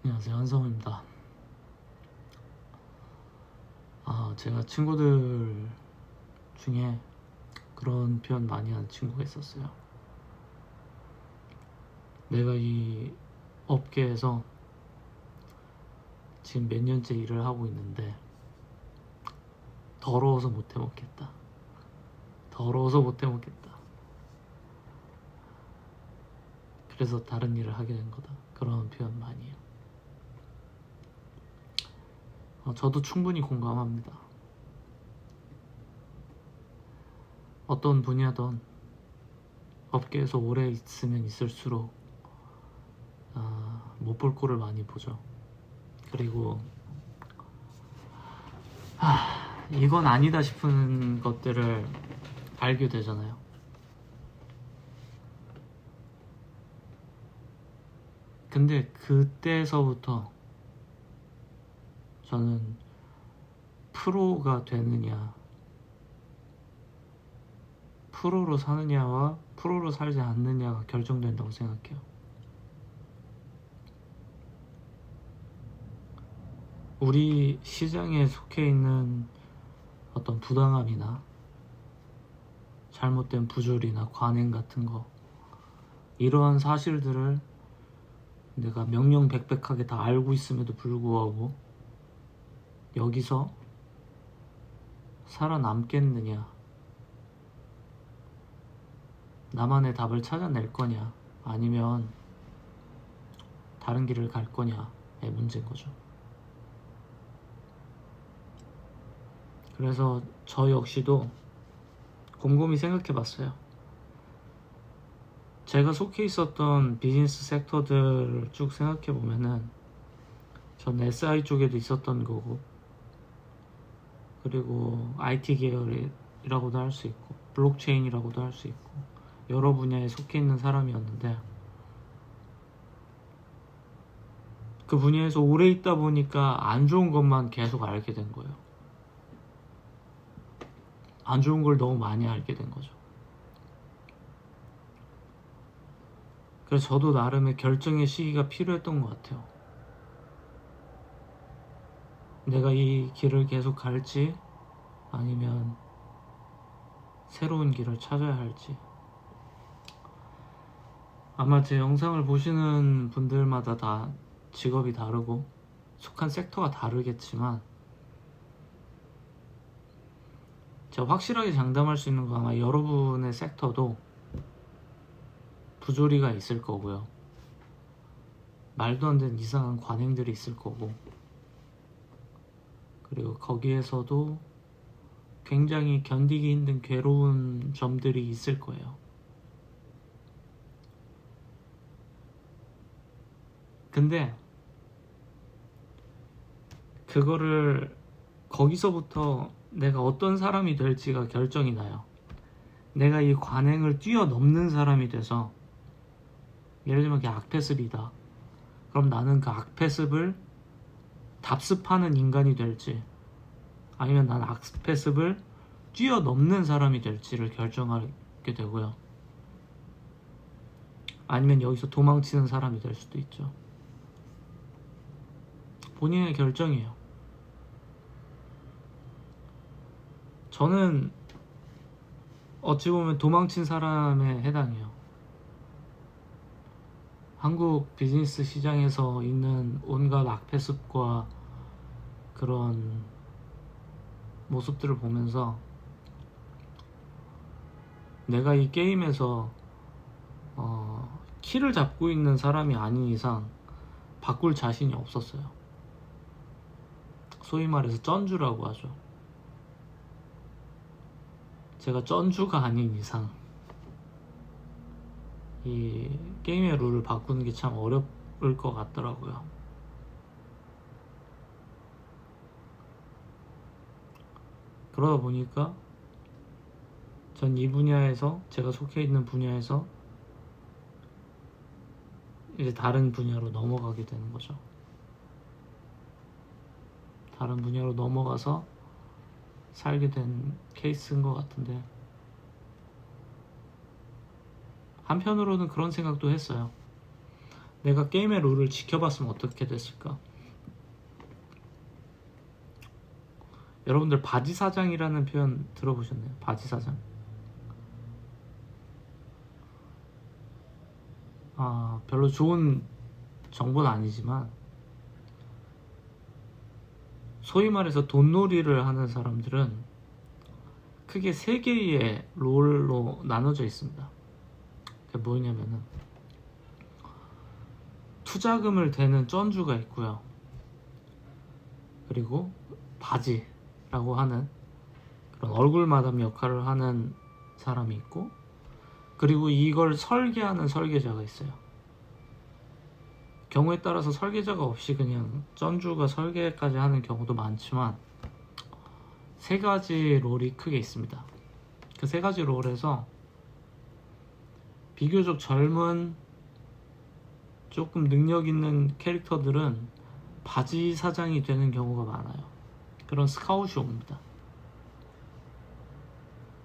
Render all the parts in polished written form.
안녕하세요, 한성우입니다. 제가 친구들 중에 그런 표현 많이 하는 친구가 있었어요. 내가 이 업계에서 지금 몇 년째 일을 하고 있는데 더러워서 못 해먹겠다. 더러워서 못 해먹겠다. 그래서 다른 일을 하게 된 거다. 그런 표현 많이 해요. 저도 충분히 공감합니다. 어떤 분야든 업계에서 오래 있으면 있을수록 못 볼 꼴을 많이 보죠. 그리고 이건 아니다 싶은 것들을 알게 되잖아요. 근데 그때서부터 저는 프로가 되느냐, 프로로 사느냐와 프로로 살지 않느냐가 결정된다고 생각해요. 우리 시장에 속해 있는 어떤 부당함이나 잘못된 부조리나 관행 같은 거, 이러한 사실들을 내가 명명백백하게 다 알고 있음에도 불구하고 여기서 살아남겠느냐, 나만의 답을 찾아낼 거냐, 아니면 다른 길을 갈 거냐의 문제인 거죠. 그래서 저 역시도 곰곰이 생각해 봤어요. 제가 속해 있었던 비즈니스 섹터들을 쭉 생각해 보면은 전 SI 쪽에도 있었던 거고, 그리고 IT 계열이라고도 할 수 있고, 블록체인이라고도 할 수 있고, 여러 분야에 속해 있는 사람이었는데, 그 분야에서 오래 있다 보니까 안 좋은 것만 계속 알게 된 거예요. 안 좋은 걸 너무 많이 알게 된 거죠. 그래서 저도 나름의 결정의 시기가 필요했던 것 같아요. 내가 이 길을 계속 갈지 아니면 새로운 길을 찾아야 할지. 아마 제 영상을 보시는 분들마다 다 직업이 다르고 속한 섹터가 다르겠지만, 제가 확실하게 장담할 수 있는 건 아마 여러분의 섹터도 부조리가 있을 거고요. 말도 안 되는 이상한 관행들이 있을 거고, 그리고 거기에서도 굉장히 견디기 힘든 괴로운 점들이 있을 거예요. 근데 그거를 거기서부터 내가 어떤 사람이 될지가 결정이 나요. 내가 이 관행을 뛰어넘는 사람이 돼서, 예를 들면 그게 악패습이다. 그럼 나는 그 악패습을 답습하는 인간이 될지, 아니면 나는 악패습을 뛰어넘는 사람이 될지를 결정하게 되고요. 아니면 여기서 도망치는 사람이 될 수도 있죠. 본인의 결정이에요. 저는 어찌 보면 도망친 사람에 해당해요. 한국 비즈니스 시장에서 있는 온갖 악패습과 그런 모습들을 보면서 내가 이 게임에서 키를 잡고 있는 사람이 아닌 이상 바꿀 자신이 없었어요. 소위 말해서 쩐주라고 하죠. 제가 쩐주가 아닌 이상 이 게임의 룰을 바꾸는 게 참 어려울 것 같더라고요. 그러다 보니까 전 이 분야에서, 제가 속해 있는 분야에서 이제 다른 분야로 넘어가게 되는 거죠. 다른 분야로 넘어가서 살게 된 케이스인 것 같은데, 한편으로는 그런 생각도 했어요. 내가 게임의 룰을 지켜봤으면 어떻게 됐을까? 여러분들 바지사장이라는 표현 들어보셨나요? 바지사장. 별로 좋은 정보는 아니지만 소위 말해서 돈놀이를 하는 사람들은 크게 세 개의 롤로 나눠져 있습니다. 그게 뭐냐면은 투자금을 대는 쩐주가 있고요. 그리고 바지라고 하는 그런 얼굴 마담 역할을 하는 사람이 있고, 그리고 이걸 설계하는 설계자가 있어요. 경우에 따라서 설계자가 없이 그냥 쩐주가 설계까지 하는 경우도 많지만 세 가지 롤이 크게 있습니다. 그 세 가지 롤에서 비교적 젊은 조금 능력 있는 캐릭터들은 바지 사장이 되는 경우가 많아요. 그런 스카웃이 옵니다.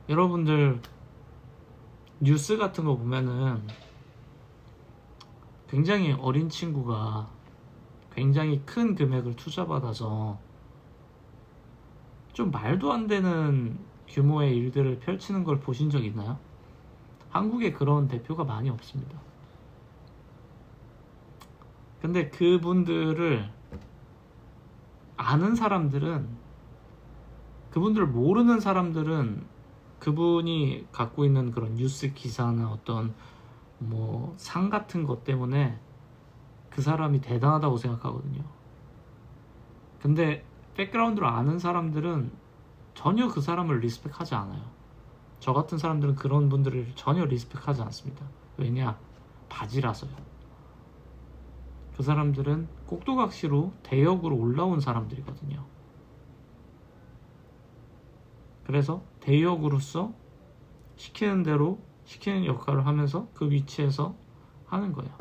여러분들 뉴스 같은 거 보면은 굉장히 어린 친구가 굉장히 큰 금액을 투자받아서 좀 말도 안 되는 규모의 일들을 펼치는 걸 보신 적 있나요? 한국에 그런 대표가 많이 없습니다. 근데 그분들을 아는 사람들은, 그분들을 모르는 사람들은 그분이 갖고 있는 그런 뉴스 기사나 어떤 뭐 상 같은 것 때문에 그 사람이 대단하다고 생각하거든요. 근데 백그라운드를 아는 사람들은 전혀 그 사람을 리스펙하지 않아요. 저 같은 사람들은 그런 분들을 전혀 리스펙하지 않습니다. 왜냐? 바지라서요. 그 사람들은 꼭두각시로 대역으로 올라온 사람들이거든요. 그래서 대역으로서 시키는 대로 시키는 역할을 하면서 그 위치에서 하는 거예요.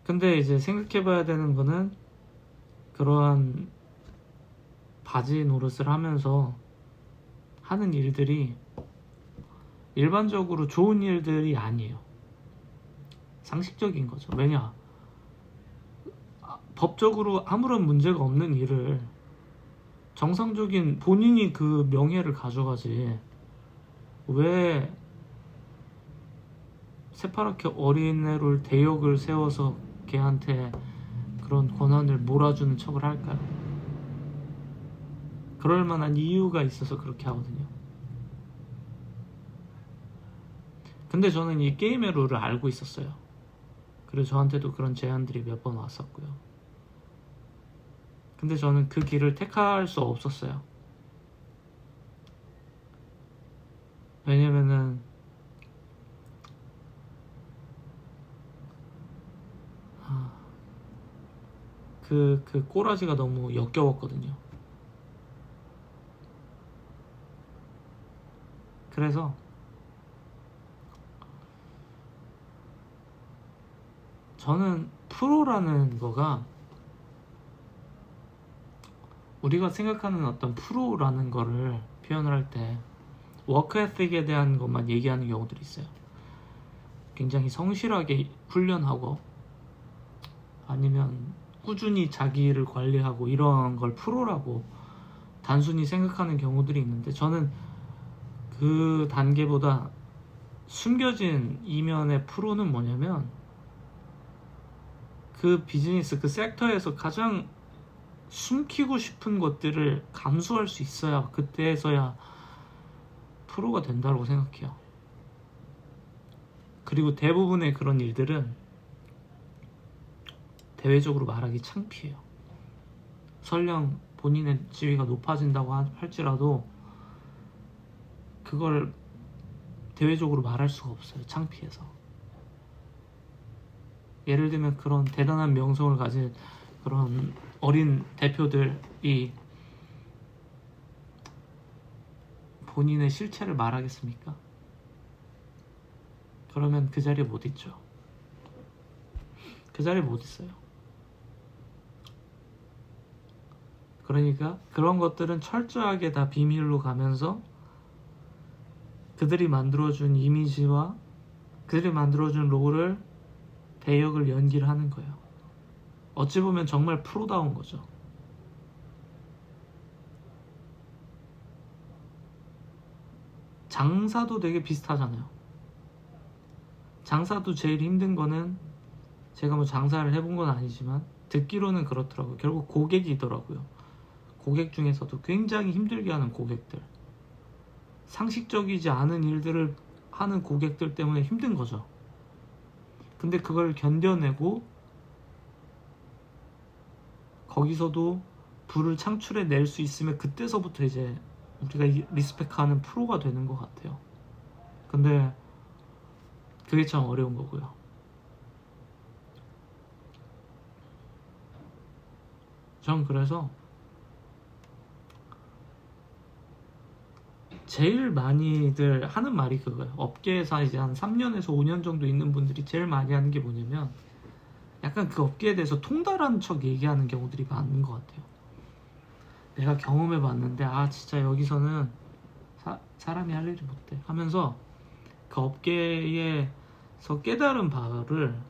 근데 이제 생각해봐야 되는 거는, 그러한 바지 노릇을 하면서 하는 일들이 일반적으로 좋은 일들이 아니에요. 상식적인 거죠. 왜냐? 법적으로 아무런 문제가 없는 일을 정상적인 본인이 그 명예를 가져가지, 왜 새파랗게 어린애를 대역을 세워서 걔한테 그런 권한을 몰아주는 척을 할까요? 그럴 만한 이유가 있어서 그렇게 하거든요. 근데 저는 이 게임의 룰을 알고 있었어요. 그래서 저한테도 그런 제안들이 몇 번 왔었고요. 근데 저는 그 길을 택할 수 없었어요. 왜냐면은 그 꼬라지가 너무 역겨웠거든요. 그래서 저는 프로라는 거가, 우리가 생각하는 어떤 프로라는 거를 표현을 할 때 워크 에틱에 대한 것만 얘기하는 경우들이 있어요. 굉장히 성실하게 훈련하고 아니면 꾸준히 자기를 관리하고 이런 걸 프로라고 단순히 생각하는 경우들이 있는데, 저는 그 단계보다 숨겨진 이면의 프로는 뭐냐면, 그 비즈니스, 그 섹터에서 가장 숨기고 싶은 것들을 감수할 수 있어야, 그때서야 프로가 된다고 생각해요. 그리고 대부분의 그런 일들은 대외적으로 말하기 창피해요. 설령 본인의 지위가 높아진다고 할지라도 그걸 대외적으로 말할 수가 없어요. 창피해서. 예를 들면 그런 대단한 명성을 가진 그런 어린 대표들이 본인의 실체를 말하겠습니까? 그러면 그 자리에 못 있죠. 그 자리에 못 있어요. 그러니까 그런 것들은 철저하게 다 비밀로 가면서 그들이 만들어준 이미지와 그들이 만들어준 롤을 배역을 연기를 하는 거예요. 어찌 보면 정말 프로다운 거죠. 장사도 되게 비슷하잖아요. 장사도 제일 힘든 거는, 제가 뭐 장사를 해본 건 아니지만 듣기로는 그렇더라고요. 결국 고객이더라고요. 고객 중에서도 굉장히 힘들게 하는 고객들, 상식적이지 않은 일들을 하는 고객들 때문에 힘든 거죠. 근데 그걸 견뎌내고 거기서도 부를 창출해 낼 수 있으면 그때서부터 이제 우리가 리스펙하는 프로가 되는 것 같아요. 근데 그게 참 어려운 거고요. 전 그래서 제일 많이들 하는 말이 그거예요. 업계에서 이제 한 3년에서 5년 정도 있는 분들이 제일 많이 하는 게 뭐냐면, 약간 그 업계에 대해서 통달한 척 얘기하는 경우들이 많은 것 같아요. 내가 경험해 봤는데 진짜 여기서는 사람이 할 일이 못돼 하면서 그 업계에서 깨달은 바를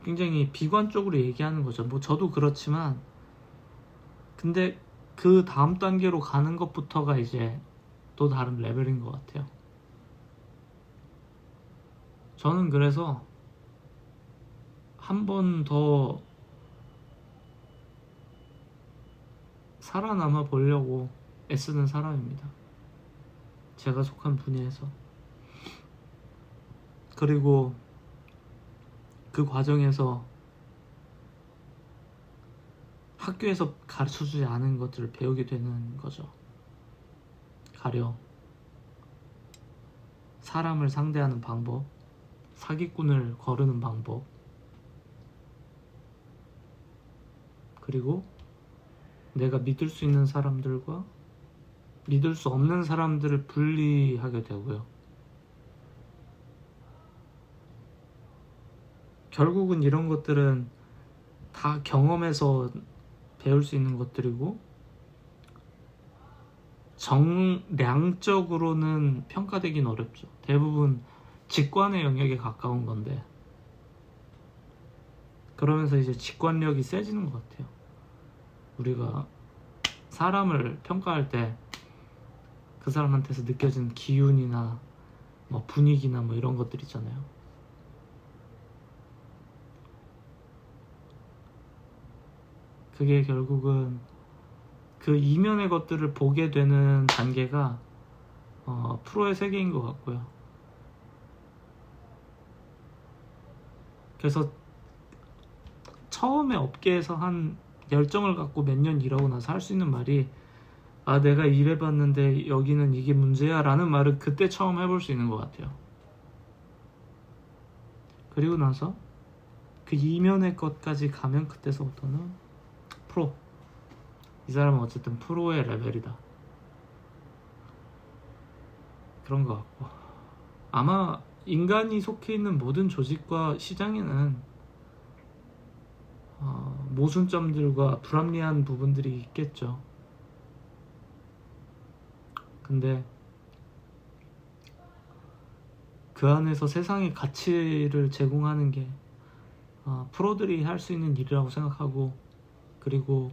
굉장히 비관적으로 얘기하는 거죠. 뭐 저도 그렇지만, 근데 그 다음 단계로 가는 것부터가 이제 또 다른 레벨인 것 같아요. 저는 그래서 한 번 더 살아남아 보려고 애쓰는 사람입니다. 제가 속한 분야에서. 그리고 그 과정에서 학교에서 가르쳐주지 않은 것들을 배우게 되는 거죠. 가령 사람을 상대하는 방법, 사기꾼을 거르는 방법, 그리고 내가 믿을 수 있는 사람들과 믿을 수 없는 사람들을 분리하게 되고요. 결국은 이런 것들은 다 경험에서 배울 수 있는 것들이고, 정량적으로는 평가되긴 어렵죠. 대부분 직관의 영역에 가까운 건데, 그러면서 이제 직관력이 세지는 것 같아요. 우리가 사람을 평가할 때 그 사람한테서 느껴지는 기운이나 뭐 분위기나 뭐 이런 것들 있잖아요. 그게 결국은 그 이면의 것들을 보게 되는 단계가 프로의 세계인 것 같고요. 그래서 처음에 업계에서 한 열정을 갖고 몇 년 일하고 나서 할 수 있는 말이, 내가 일해봤는데 여기는 이게 문제야 라는 말을 그때 처음 해볼 수 있는 것 같아요. 그리고 나서 그 이면의 것까지 가면 그때서부터는 프로, 이 사람은 어쨌든 프로의 레벨이다, 그런 것 같고, 아마 인간이 속해 있는 모든 조직과 시장에는 모순점들과 불합리한 부분들이 있겠죠. 근데 그 안에서 세상에 가치를 제공하는 게 프로들이 할 수 있는 일이라고 생각하고, 그리고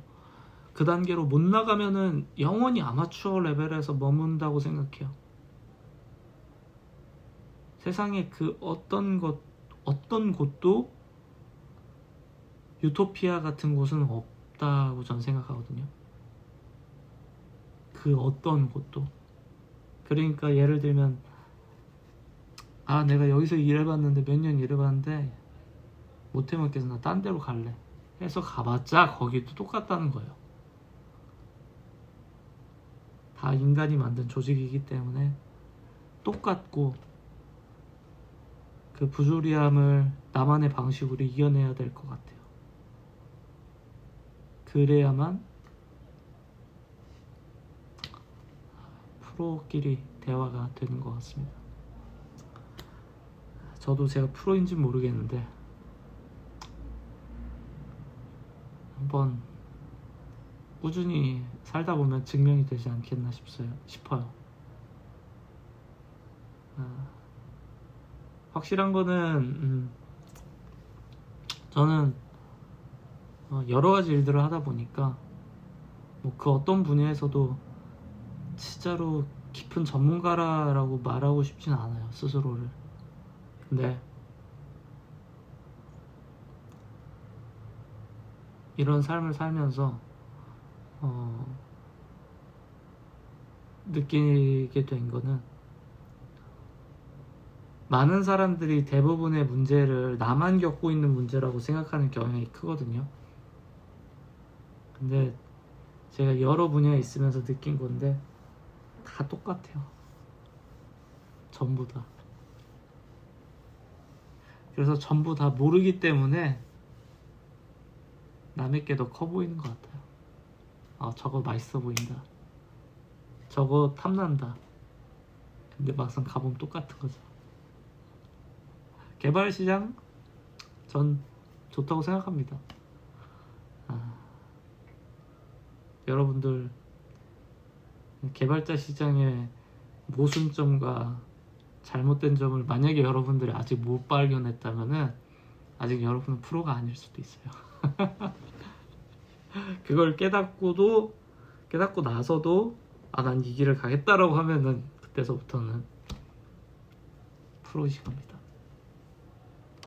그 단계로 못 나가면은 영원히 아마추어 레벨에서 머문다고 생각해요. 세상에 그 어떤 곳도 유토피아 같은 곳은 없다고 전 생각하거든요. 그 어떤 곳도. 그러니까 예를 들면, 내가 여기서 일해봤는데, 몇 년 일해봤는데 못해 먹겠어, 나 딴 데로 갈래 해서 가봤자 거기도 똑같다는 거예요. 다 인간이 만든 조직이기 때문에 똑같고, 그 부조리함을 나만의 방식으로 이겨내야 될 것 같아요. 그래야만 프로끼리 대화가 되는 것 같습니다. 저도 제가 프로인지 모르겠는데 한번 꾸준히 살다 보면 증명이 되지 않겠나 싶어요. 확실한 거는 저는 여러 가지 일들을 하다 보니까 뭐 그 어떤 분야에서도 진짜로 깊은 전문가라고 말하고 싶진 않아요, 스스로를. 근데 이런 삶을 살면서 느끼게 된 거는, 많은 사람들이 대부분의 문제를 나만 겪고 있는 문제라고 생각하는 경향이 크거든요. 근데 제가 여러 분야에 있으면서 느낀 건데 다 똑같아요, 전부 다. 그래서 전부 다 모르기 때문에 남의 게 더 커 보이는 것 같아요. 저거 맛있어 보인다, 저거 탐난다. 근데 막상 가보면 똑같은 거죠. 개발시장 전 좋다고 생각합니다. 여러분들 개발자 시장의 모순점과 잘못된 점을 만약에 여러분들이 아직 못 발견했다면은 아직 여러분은 프로가 아닐 수도 있어요. 그걸 깨닫고 나서도 난 이 길을 가겠다라고 하면은 그때서부터는 프로이신 겁니다.